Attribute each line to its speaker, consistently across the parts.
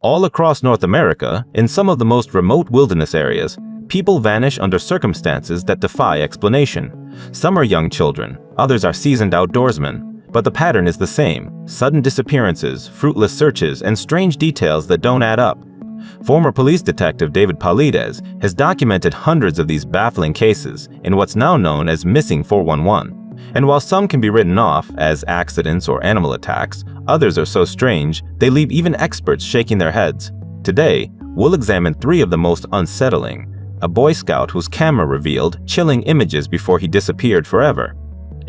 Speaker 1: All across North America, in some of the most remote wilderness areas, people vanish under circumstances that defy explanation. Some are young children, others are seasoned outdoorsmen, but the pattern is the same: sudden disappearances, fruitless searches, and strange details that don't add up. Former police detective David Paulides has documented hundreds of these baffling cases in what's now known as Missing 411. And while some can be written off as accidents or animal attacks, others are so strange they leave even experts shaking their heads. Today, we'll examine 3 of the most unsettling. A Boy Scout whose camera revealed chilling images before he disappeared forever.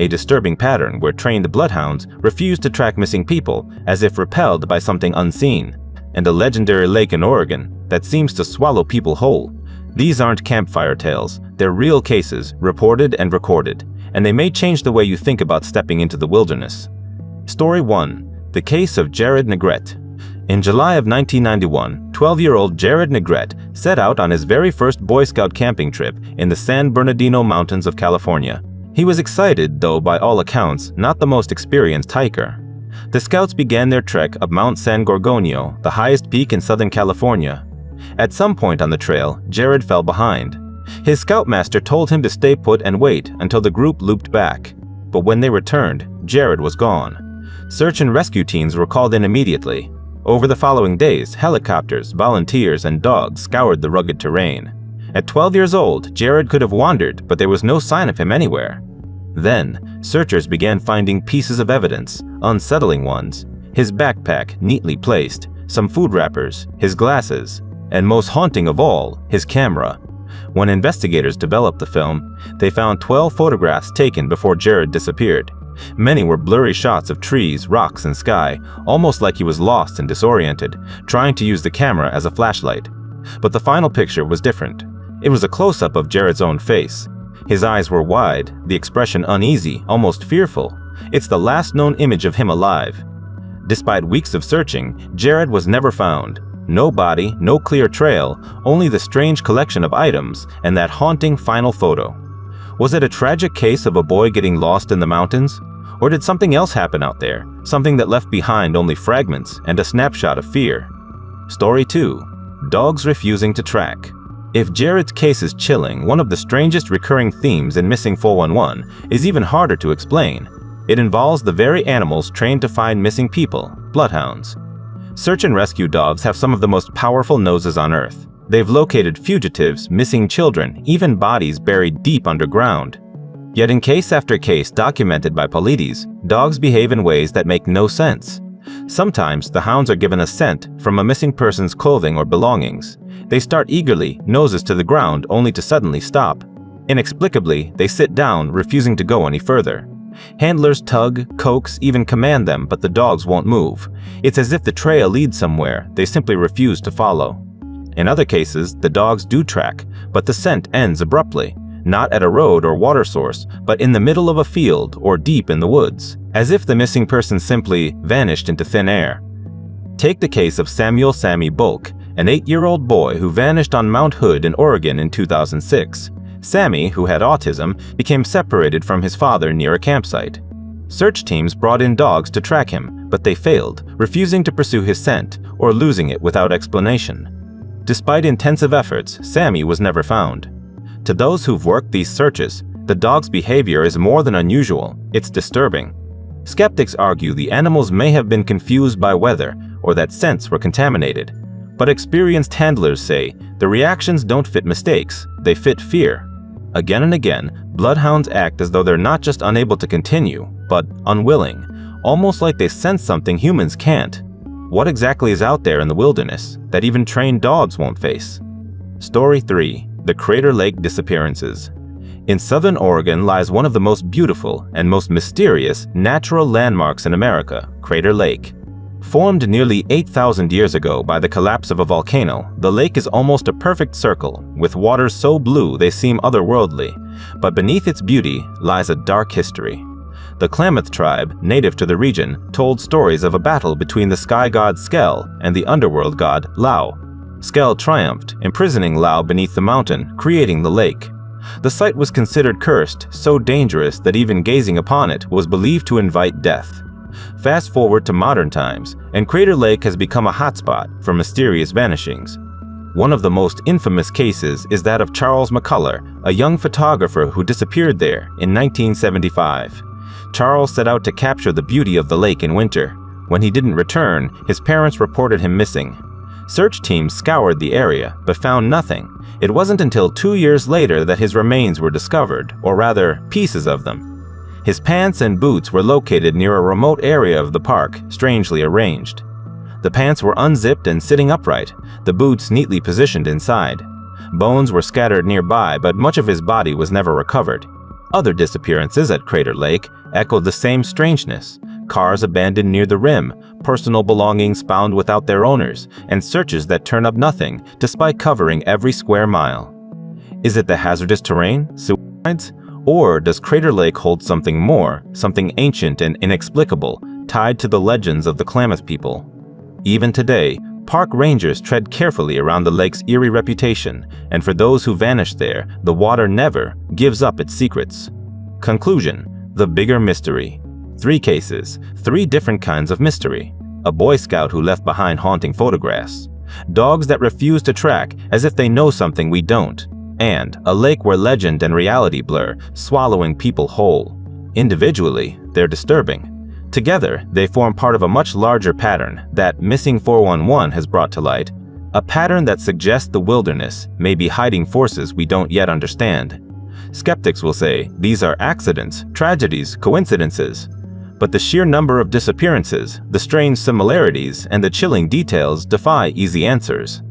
Speaker 1: A disturbing pattern where trained bloodhounds refuse to track missing people as if repelled by something unseen. And a legendary lake in Oregon that seems to swallow people whole. These aren't campfire tales, they're real cases, reported and recorded, and they may change the way you think about stepping into the wilderness. Story 1. The Case of Jared Negrete. In July of 1991, 12-year-old Jared Negrete set out on his very first Boy Scout camping trip in the San Bernardino Mountains of California. He was excited, though by all accounts, not the most experienced hiker. The Scouts began their trek up Mount San Gorgonio, the highest peak in Southern California. At some point on the trail, Jared fell behind. His scoutmaster told him to stay put and wait until the group looped back. But when they returned, Jared was gone. Search and rescue teams were called in immediately. Over the following days, helicopters, volunteers, and dogs scoured the rugged terrain. At 12 years old, Jared could have wandered, but there was no sign of him anywhere. Then, searchers began finding pieces of evidence, unsettling ones: his backpack neatly placed, some food wrappers, his glasses, and most haunting of all, his camera. When investigators developed the film, they found 12 photographs taken before Jared disappeared. Many were blurry shots of trees, rocks, and sky, almost like he was lost and disoriented, trying to use the camera as a flashlight. But the final picture was different. It was a close-up of Jared's own face. His eyes were wide, the expression uneasy, almost fearful. It's the last known image of him alive. Despite weeks of searching, Jared was never found. No body, no clear trail, only the strange collection of items and that haunting final photo. Was it a tragic case of a boy getting lost in the mountains? Or did something else happen out there, something that left behind only fragments and a snapshot of fear? Story 2. Dogs refusing to track. If Jared's case is chilling, one of the strangest recurring themes in Missing 411 is even harder to explain. It involves the very animals trained to find missing people, bloodhounds. Search and rescue dogs have some of the most powerful noses on Earth. They've located fugitives, missing children, even bodies buried deep underground. Yet in case after case documented by Paulides, dogs behave in ways that make no sense. Sometimes the hounds are given a scent from a missing person's clothing or belongings. They start eagerly, noses to the ground, only to suddenly stop. Inexplicably, they sit down, refusing to go any further. Handlers tug, coax, even command them, but the dogs won't move. It's as if the trail leads somewhere, they simply refuse to follow. In other cases, the dogs do track, but the scent ends abruptly, not at a road or water source, but in the middle of a field or deep in the woods, as if the missing person simply vanished into thin air. Take the case of Samuel "Sammy" Bulk, an 8-year-old boy who vanished on Mount Hood in Oregon in 2006. Sammy, who had autism, became separated from his father near a campsite. Search teams brought in dogs to track him, but they failed, refusing to pursue his scent or losing it without explanation. Despite intensive efforts, Sammy was never found. To those who've worked these searches, the dog's behavior is more than unusual, it's disturbing. Skeptics argue the animals may have been confused by weather or that scents were contaminated. But experienced handlers say the reactions don't fit mistakes, they fit fear. Again and again, bloodhounds act as though they're not just unable to continue, but unwilling, almost like they sense something humans can't. What exactly is out there in the wilderness that even trained dogs won't face? Story 3. The Crater Lake Disappearances. In southern Oregon lies one of the most beautiful and most mysterious natural landmarks in America, Crater Lake. Formed nearly 8,000 years ago by the collapse of a volcano, the lake is almost a perfect circle, with waters so blue they seem otherworldly. But beneath its beauty lies a dark history. The Klamath tribe, native to the region, told stories of a battle between the sky god Skell and the underworld god Lau. Skell triumphed, imprisoning Lau beneath the mountain, creating the lake. The site was considered cursed, so dangerous that even gazing upon it was believed to invite death. Fast forward to modern times, and Crater Lake has become a hotspot for mysterious vanishings. One of the most infamous cases is that of Charles McCullough, a young photographer who disappeared there in 1975. Charles set out to capture the beauty of the lake in winter. When he didn't return, his parents reported him missing. Search teams scoured the area, but found nothing. It wasn't until 2 years later that his remains were discovered, or rather, pieces of them. His pants and boots were located near a remote area of the park, strangely arranged. The pants were unzipped and sitting upright, the boots neatly positioned inside. Bones were scattered nearby, but much of his body was never recovered. Other disappearances at Crater Lake echoed the same strangeness. Cars abandoned near the rim, personal belongings found without their owners, and searches that turn up nothing despite covering every square mile. Is it the hazardous terrain, suicides? Or does Crater Lake hold something more, something ancient and inexplicable, tied to the legends of the Klamath people? Even today, park rangers tread carefully around the lake's eerie reputation, and for those who vanish there, the water never gives up its secrets. Conclusion: the bigger mystery. 3 cases, 3 different kinds of mystery. A Boy Scout who left behind haunting photographs. Dogs that refuse to track as if they know something we don't. And a lake where legend and reality blur, swallowing people whole. Individually, they're disturbing. Together, they form part of a much larger pattern that Missing 411 has brought to light. A pattern that suggests the wilderness may be hiding forces we don't yet understand. Skeptics will say these are accidents, tragedies, coincidences. But the sheer number of disappearances, the strange similarities, and the chilling details defy easy answers.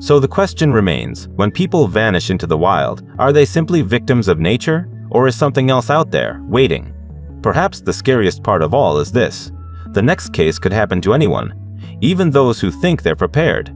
Speaker 1: So the question remains, when people vanish into the wild, are they simply victims of nature, or is something else out there, waiting? Perhaps the scariest part of all is this: the next case could happen to anyone, even those who think they're prepared.